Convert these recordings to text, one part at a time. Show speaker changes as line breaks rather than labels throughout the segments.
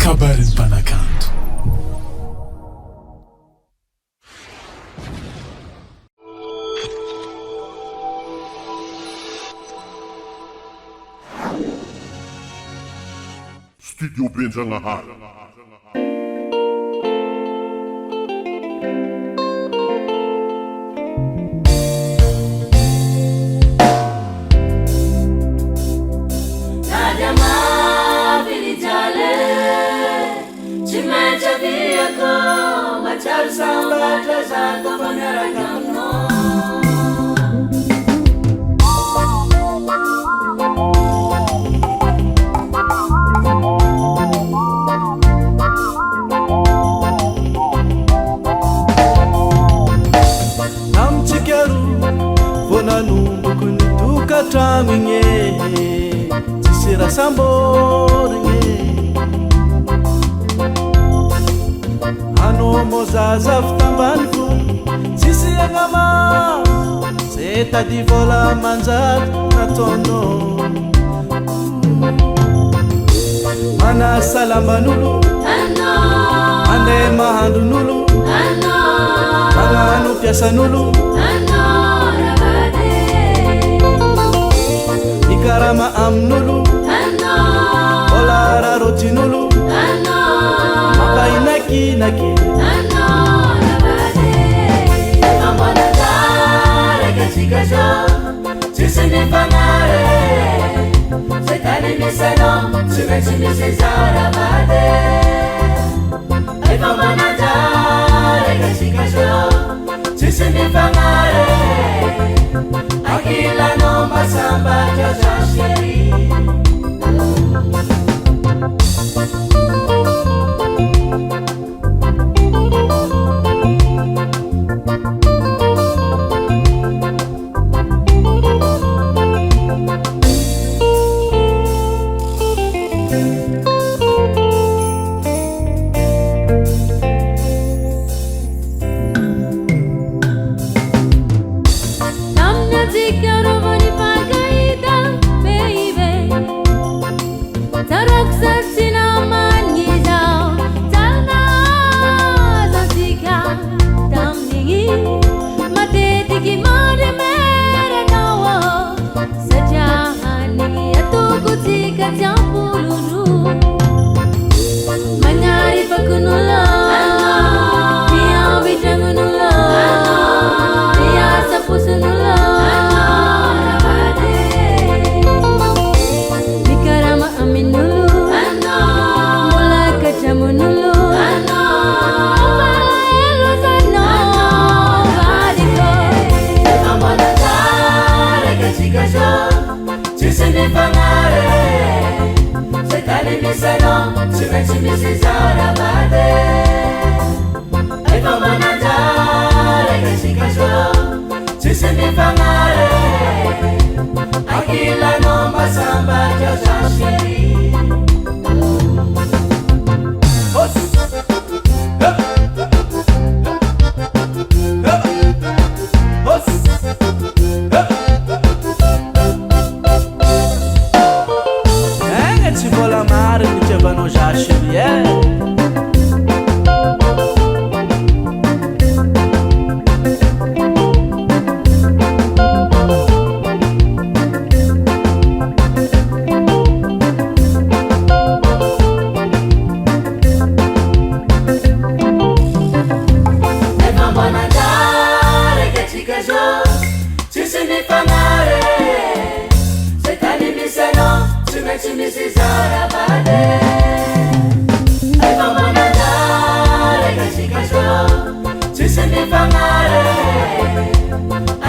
kabarin'ny mpanakanto.
Studio Benjanahary.
Tramine tisira samborine ano mozaza fitambaniko sisi agama se tadi vola manjat natono mana salamanulu ande mahandunulu maganu piasanulu karama amnulu olara rotinulu makai naki
amana dare katika jo tisini panare setani miseno simesi zara bade amana dare katika jo tisini panare akila no masamba jaja sheri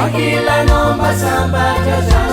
Akila no masamba jaja